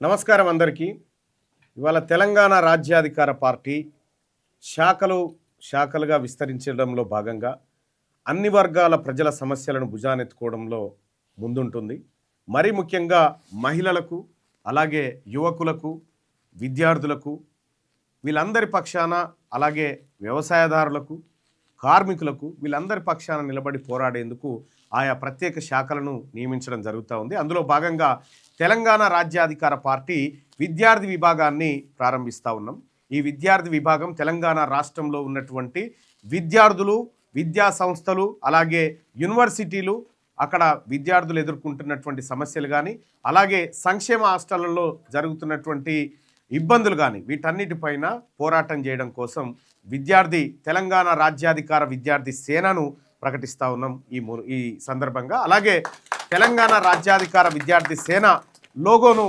నమస్కారం అందరికీ. ఇవాళ తెలంగాణ రాజ్యాధికార పార్టీ శాఖలుగా విస్తరించడంలో భాగంగా అన్ని వర్గాల ప్రజల సమస్యలను భుజానెత్తుకోవడంలో ముందుంటుంది. మరీ ముఖ్యంగా మహిళలకు, అలాగే యువకులకు, విద్యార్థులకు, వీళ్ళందరి పక్షాన, అలాగే వ్యవసాయదారులకు, కార్మికులకు, వీళ్ళందరి పక్షాన నిలబడి పోరాడేందుకు ఆయా ప్రత్యేక శాఖలను నియమించడం జరుగుతూ ఉంది. అందులో భాగంగా తెలంగాణ రాజ్యాధికార పార్టీ విద్యార్థి విభాగాన్ని ప్రారంభిస్తూ ఉన్నాం. ఈ విద్యార్థి విభాగం తెలంగాణ రాష్ట్రంలో ఉన్నటువంటి విద్యార్థులు, విద్యా సంస్థలు, అలాగే యూనివర్సిటీలు, అక్కడ విద్యార్థులు ఎదుర్కొంటున్నటువంటి సమస్యలు కానీ, అలాగే సంక్షేమ హాస్టళ్లలో జరుగుతున్నటువంటి ఇబ్బందులు కానీ, వీటన్నిటిపైన పోరాటం చేయడం కోసం తెలంగాణ రాజ్యాధికార విద్యార్థి సేనను ప్రకటిస్తూ ఉన్నాం ఈ సందర్భంగా. అలాగే తెలంగాణ రాజ్యాధికార విద్యార్థి సేన లోగోను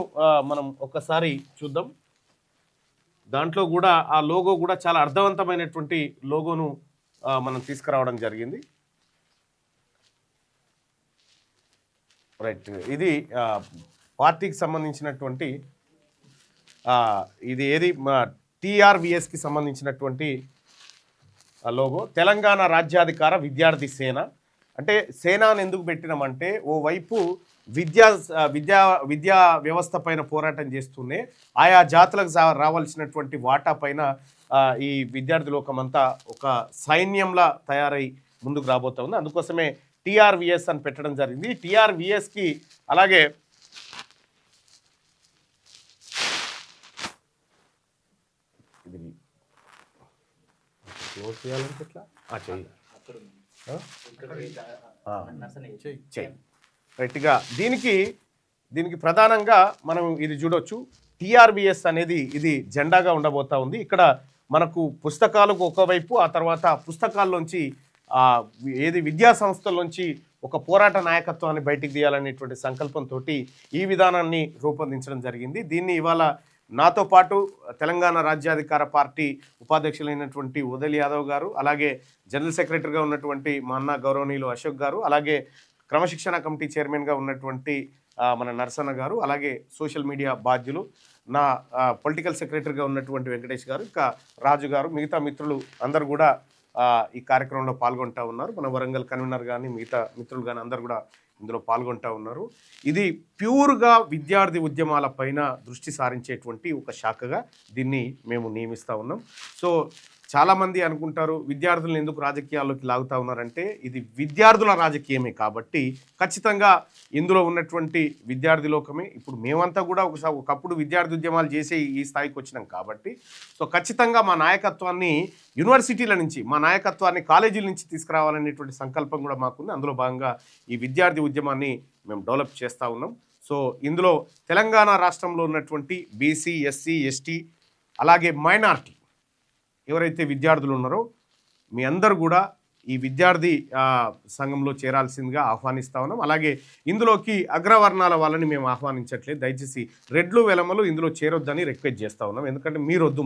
మనం ఒక్కసారి చూద్దాం. దాంట్లో కూడా ఆ లోగో కూడా చాలా అర్థవంతమైనటువంటి లోగోను మనం తీసుకురావడం జరిగింది. రైట్, ఇది పార్టీకి సంబంధించినటువంటి ఇది ఏది టీఆర్వీఎస్కి సంబంధించినటువంటి లోగో. తెలంగాణ రాజ్యాధికార విద్యార్థి సేన అంటే సేనాను ఎందుకు పెట్టినామంటే, ఓవైపు విద్యా వ్యవస్థ పైన పోరాటం చేస్తూనే ఆయా జాతులకు రావాల్సినటువంటి వాటా పైన ఈ విద్యార్థి లోకమంతా ఒక సైన్యంలా తయారై ముందుకు రాబోతా ఉంది. అందుకోసమే టీఆర్వీఎస్ అని పెట్టడం జరిగింది. టీఆర్వీఎస్కి అలాగే క్లోజ్ చేయాలంటే ఎట్లా రైట్గా దీనికి ప్రధానంగా మనం ఇది చూడొచ్చు. టీఆర్వీఎస్ అనేది ఇది జెండాగా ఉండబోతా ఉంది. ఇక్కడ మనకు పుస్తకాలకు ఒకవైపు, ఆ తర్వాత పుస్తకాల్లోంచి విద్యా సంస్థల్లోంచి ఒక పోరాట నాయకత్వాన్ని బయటికి తీయాలనేటువంటి సంకల్పంతో ఈ విధానాన్ని రూపొందించడం జరిగింది. దీన్ని ఇవాళ నాతో పాటు తెలంగాణ రాజ్యాధికార పార్టీ ఉపాధ్యక్షులైనటువంటి ఉదయ్ యాదవ్ గారు, అలాగే జనరల్ సెక్రటరీగా ఉన్నటువంటి మా అన్న గౌరవనీయులు అశోక్ గారు, అలాగే క్రమశిక్షణ కమిటీ చైర్మన్గా ఉన్నటువంటి మన నరసన్న గారు, అలాగే సోషల్ మీడియా బాధ్యులు నా పొలిటికల్ సెక్రటరీగా ఉన్నటువంటి వెంకటేష్ గారు, ఇంకా రాజు గారు, మిగతా మిత్రులు అందరు కూడా ఈ కార్యక్రమంలో పాల్గొంటూ ఉన్నారు. మన వరంగల్ కన్వీనర్ కానీ మిగతా మిత్రులు కానీ అందరు కూడా ఇందులో పాల్గొంటూ ఉన్నారు. ఇది ప్యూర్గా విద్యార్థి ఉద్యమాల పైన దృష్టి సారించేటువంటి ఒక శాఖగా దీన్ని మేము నియమిస్తూ ఉన్నాం. సో చాలామంది అనుకుంటారు విద్యార్థులను ఎందుకు రాజకీయాల్లోకి లాగుతూ ఉన్నారంటే, ఇది విద్యార్థుల రాజకీయమే కాబట్టి ఖచ్చితంగా ఇందులో ఉన్నటువంటి విద్యార్థి లోకమే. ఇప్పుడు మేమంతా కూడా ఒకప్పుడు విద్యార్థి ఉద్యమాలు చేసే ఈ స్థాయికి వచ్చినాం కాబట్టి, సో ఖచ్చితంగా మా నాయకత్వాన్ని యూనివర్సిటీల నుంచి, మా నాయకత్వాన్ని కాలేజీల నుంచి తీసుకురావాలనేటువంటి సంకల్పం కూడా మాకుంది. అందులో భాగంగా ఈ విద్యార్థి ఉద్యమాన్ని మేము డెవలప్ చేస్తూ ఉన్నాం. సో ఇందులో తెలంగాణ రాష్ట్రంలో ఉన్నటువంటి బీసీ, ఎస్సీ, ఎస్టీ, అలాగే మైనారిటీ ఎవరైతే విద్యార్థులు ఉన్నారో మీ అందరూ కూడా ఈ విద్యార్థి సంఘంలో చేరాల్సిందిగా ఆహ్వానిస్తూ ఉన్నాం. అలాగే ఇందులోకి అగ్రవర్ణాల వాళ్ళని మేము ఆహ్వానించట్లేదు. దయచేసి రెడ్లు వెలమలు ఇందులో చేరొద్దని రిక్వెస్ట్ చేస్తూ ఉన్నాం. ఎందుకంటే మీరొద్దు,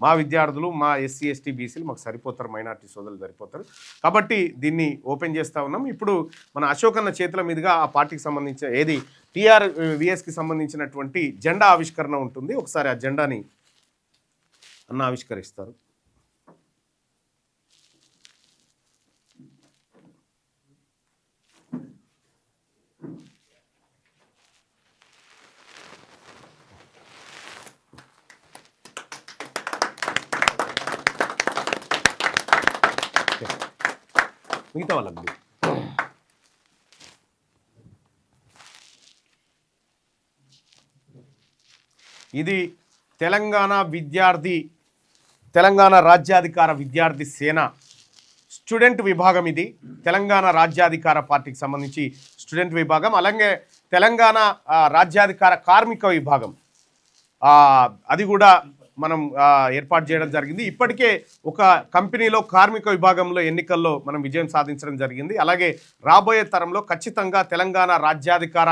మా విద్యార్థులు, మా ఎస్సీ, ఎస్టీ, బీసీలు మాకు సరిపోతారు, మైనార్టీ సోదరులు సరిపోతారు. కాబట్టి దీన్ని ఓపెన్ చేస్తూ ఉన్నాం. ఇప్పుడు మన అశోక్ అన్న చేతుల మీదుగా ఆ పార్టీకి సంబంధించిన టీఆర్వీఎస్కి సంబంధించినటువంటి జెండా ఆవిష్కరణ ఉంటుంది. ఒకసారి ఆ జెండాని అన్న ఆవిష్కరిస్తారు. మిగతా వాళ్ళకి ఇది తెలంగాణ రాజ్యాధికార విద్యార్థి సేన స్టూడెంట్ విభాగం. ఇది తెలంగాణ రాజ్యాధికార పార్టీకి సంబంధించి స్టూడెంట్ విభాగం. అలాగే తెలంగాణ రాజ్యాధికార కార్మిక విభాగం అది కూడా మనం ఏర్పాటు చేయడం జరిగింది. ఇప్పటికే ఒక కంపెనీలో కార్మిక విభాగంలో ఎన్నికల్లో మనం విజయం సాధించడం జరిగింది. అలాగే రాబోయే తరంలో ఖచ్చితంగా తెలంగాణ రాజ్యాధికార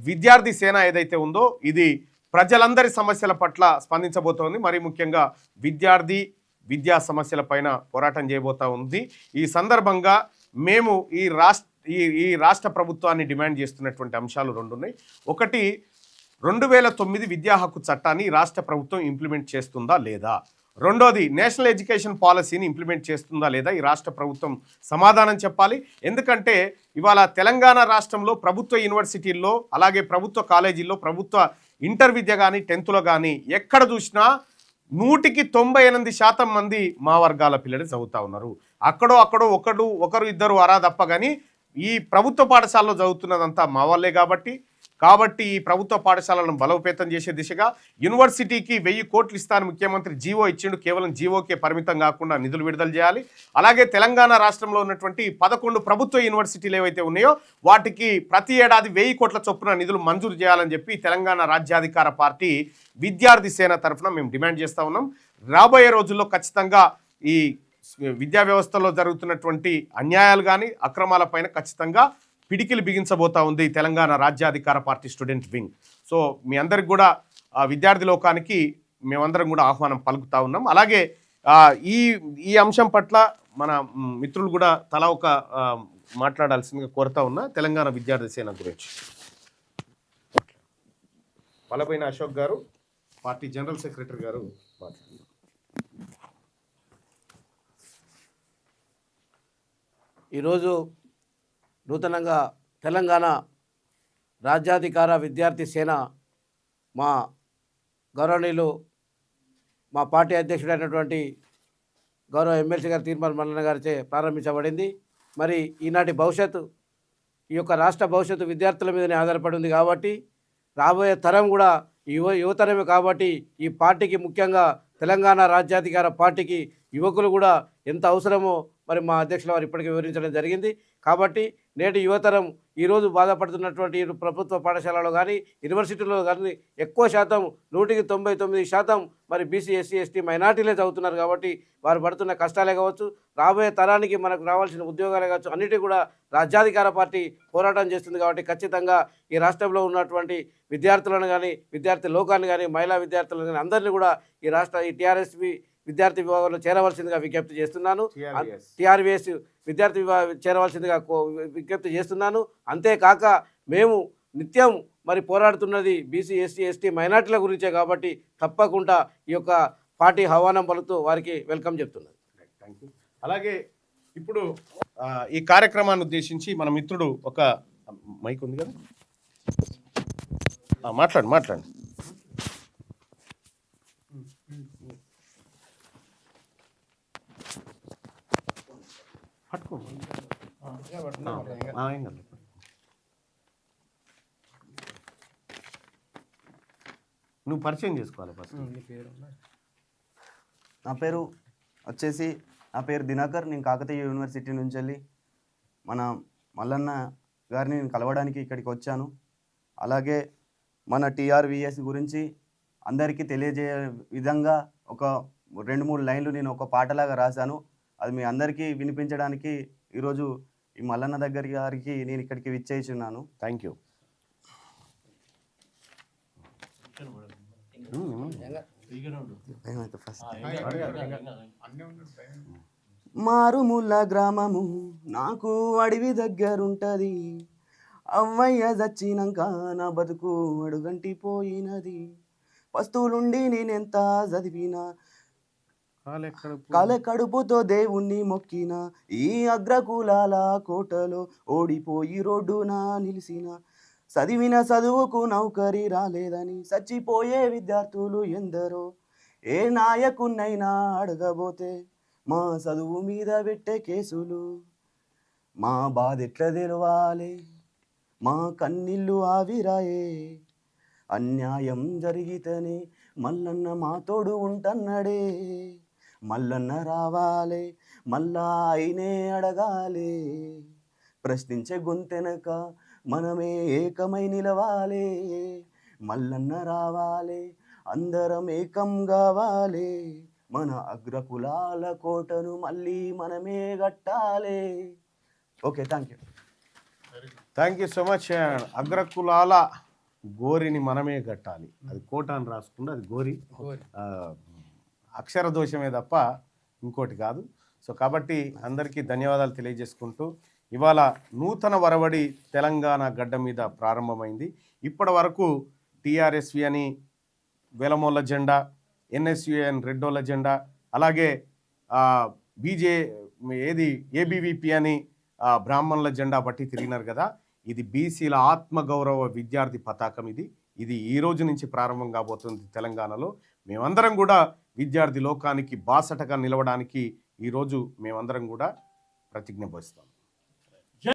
విద్యార్థి సేన ఏదైతే ఉందో ఇది ప్రజలందరి సమస్యల పట్ల స్పందించబోతోంది. మరి ముఖ్యంగా విద్యా సమస్యల పైన పోరాటం చేయబోతా ఉంది. ఈ సందర్భంగా మేము ఈ రాష్ట్ర ప్రభుత్వాన్ని డిమాండ్ చేస్తున్నటువంటి అంశాలు రెండు ఉన్నాయి. ఒకటి, 2009 విద్యా హక్కు చట్టాన్ని రాష్ట్ర ప్రభుత్వం ఇంప్లిమెంట్ చేస్తుందా లేదా? రెండోది, నేషనల్ ఎడ్యుకేషన్ పాలసీని ఇంప్లిమెంట్ చేస్తుందా లేదా? ఈ రాష్ట్ర ప్రభుత్వం సమాధానం చెప్పాలి. ఎందుకంటే ఇవాళ తెలంగాణ రాష్ట్రంలో ప్రభుత్వ యూనివర్సిటీల్లో, అలాగే ప్రభుత్వ కాలేజీల్లో, ప్రభుత్వ ఇంటర్ విద్య కానీ 10th కానీ ఎక్కడ చూసినా 198% మంది మా వర్గాల పిల్లలు చదువుతూ ఉన్నారు. అక్కడో ఒకరు ఇద్దరు అరా తప్ప కానీ ఈ ప్రభుత్వ పాఠశాలలో చదువుతున్నదంతా మా వాళ్ళే. కాబట్టి ఈ ప్రభుత్వ పాఠశాలను బలోపేతం చేసే దిశగా యూనివర్సిటీకి 1000 కోట్లు ఇస్తాను ముఖ్యమంత్రి జీవో ఇచ్చిండు. కేవలం జీవోకే పరిమితం కాకుండా నిధులు విడుదల చేయాలి. అలాగే తెలంగాణ రాష్ట్రంలో ఉన్నటువంటి 11 ప్రభుత్వ యూనివర్సిటీలు ఏవైతే ఉన్నాయో వాటికి ప్రతి ఏడాది 1000 కోట్ల చొప్పున నిధులు మంజూరు చేయాలని చెప్పి తెలంగాణ రాజ్యాధికార పార్టీ విద్యార్థి సేన తరఫున మేము డిమాండ్ చేస్తూ ఉన్నాం. రాబోయే రోజుల్లో ఖచ్చితంగా ఈ విద్యా వ్యవస్థలో జరుగుతున్నటువంటి అన్యాయాలు కానీ అక్రమాలపైన ఖచ్చితంగా పిడికిలు బిగించబోతా ఉంది Telangana Rajyadhikara party student wing. So మీ అందరికి కూడా విద్యార్థి లోకానికి మేమందరం కూడా ఆహ్వానం పలుకుతా ఉన్నాం. అలాగే ఈ అంశం పట్ల మన మిత్రులు కూడా తలా ఒక మాట్లాడాల్సిందిగా కోరుతా ఉన్నా. తెలంగాణ విద్యార్థి సేన గురించి వల్లభైన Ashok garu, party general secretary గారు మాట్లాడారు. ఈరోజు నూతనంగా తెలంగాణ రాజ్యాధికార విద్యార్థి సేన మా గౌరవనీయులు మా పార్టీ అధ్యక్షుడైనటువంటి గౌరవ ఎమ్మెల్సీ గారు తీర్మాన్ మల్లన్న గారిచే ప్రారంభించబడింది. మరి ఈనాటి భవిష్యత్తు, ఈ యొక్క రాష్ట్ర భవిష్యత్తు విద్యార్థుల మీదనే ఆధారపడి ఉంది. కాబట్టి రాబోయే తరం కూడా యువతరమే. కాబట్టి ఈ పార్టీకి, ముఖ్యంగా తెలంగాణ రాజ్యాధికార పార్టీకి యువకులు కూడా ఎంత అవసరమో మరి మా అధ్యక్షుల వారు ఇప్పటికీ వివరించడం జరిగింది. కాబట్టి నేటి యువతరం ఈరోజు బాధపడుతున్నటువంటి ప్రభుత్వ పాఠశాలలో కానీ యూనివర్సిటీలో కానీ ఎక్కువ శాతం 99% మరి బీసీ, ఎస్సీ, ఎస్టీ, మైనార్టీలే చదువుతున్నారు. కాబట్టి వారు పడుతున్న కష్టాలే కావచ్చు, రాబోయే తరానికి మనకు రావాల్సిన ఉద్యోగాలే కావచ్చు, అన్నిటి కూడా రాజ్యాధికార పార్టీ పోరాటం చేస్తుంది. కాబట్టి ఖచ్చితంగా ఈ రాష్ట్రంలో ఉన్నటువంటి విద్యార్థులను కానీ, విద్యార్థి లోకాన్ని కానీ, మహిళా విద్యార్థులను కానీ అందరినీ కూడా ఈ టీఆర్ఎస్ విద్యార్థి విభాగంలో చేరవలసిందిగా విజ్ఞప్తి చేస్తున్నాను. టీఆర్వీఎస్ విద్యార్థి చేరవలసిందిగా విజ్ఞప్తి చేస్తున్నాను. అంతేకాక మేము నిత్యం మరి పోరాడుతున్నది బీసీ, ఎస్సీ, ఎస్టీ, మైనార్టీల గురించే. కాబట్టి తప్పకుండా ఈ యొక్క పార్టీ ఆహ్వానం పలుకుతూ వారికి వెల్కమ్ చెప్తున్నాను. అలాగే ఇప్పుడు ఈ కార్యక్రమాన్ని ఉద్దేశించి మన మిత్రుడు ఒక మైక్ ఉంది కదా, మాట్లాడు. నువ్వు పరిచయం చేసుకోవాలి ఫస్ట్. నా పేరు దినకర్. నేను కాకతీయ యూనివర్సిటీ నుంచి వెళ్ళి మన మల్లన్న గారిని కలవడానికి ఇక్కడికి వచ్చాను. అలాగే మన టీఆర్వీఎస్ గురించి అందరికీ తెలియజేయ విధంగా ఒక 2-3 లైన్లు నేను ఒక పాటలాగా రాశాను. అది మీ అందరికీ వినిపించడానికి ఈరోజు ఈ మల్లన్న గారికి నేను ఇక్కడికి విచ్చేస్తున్నాను. Thank you. మారుమూల గ్రామము నాకు అడవి దగ్గరుంటది, అవ్వయ్య చచ్చినాక నా బతుకు అడుగంటిపోయినది, పస్తులుండి నేనెంత చదివినా కాలే కడుపుతో దేవుణ్ణి మొక్కిన, ఈ అగ్రకులాల కోటలో ఓడిపోయి రోడ్డున నిలిసిన, చదివిన చదువుకు నౌకరి రాలేదని చచ్చిపోయే విద్యార్థులు ఎందరో, ఏ నాయకున్నైనా అడగబోతే మా చదువు మీద పెట్టే కేసులు, మా బాధ ఎట్లా తెలవాలే, మా కన్నీళ్ళు ఆవిరాయే, అన్యాయం జరిగితేనే మల్లన్న మా తోడు ఉంటన్నడే, మల్లన్న రావాలే మళ్ళా అయినే అడగాలే, ప్రశ్నించే గొంతెనక మనమే ఏకమై నిలవాలే, మల్లన్న రావాలే అందరం ఏకం కావాలే, మన అగ్రకులాల కోటను మళ్ళీ మనమే కట్టాలే. Okay, thank you so much. అగ్రకులాల గోరిని మనమే కట్టాలి, అది కోట అని రాసుకుంటే అది గోరి, అక్షర దోషమే తప్ప ఇంకోటి కాదు. సో కాబట్టి అందరికీ ధన్యవాదాలు తెలియజేసుకుంటూ, ఇవాళ నూతన వరవడి తెలంగాణ గడ్డ మీద ప్రారంభమైంది. ఇప్పటి వరకు టీఆర్ఎస్వి అని వెలమోళ్ళ జెండా, ఎన్ఎస్యుఎన్ రెడ్డోళ్ళ జెండా, అలాగే బీజే ఏబీవీపీ అని బ్రాహ్మణుల జెండా బట్టి తిరిగినారు కదా. ఇది బీసీల ఆత్మగౌరవ విద్యార్థి పతాకం. ఇది ఈ రోజు నుంచి ప్రారంభం కాబోతుంది తెలంగాణలో. మేమందరం కూడా విద్యార్థి లోకానికి బాసటగా నిలవడానికి ఈరోజు మేమందరం కూడా ప్రతిజ్ఞ వహిస్తాం.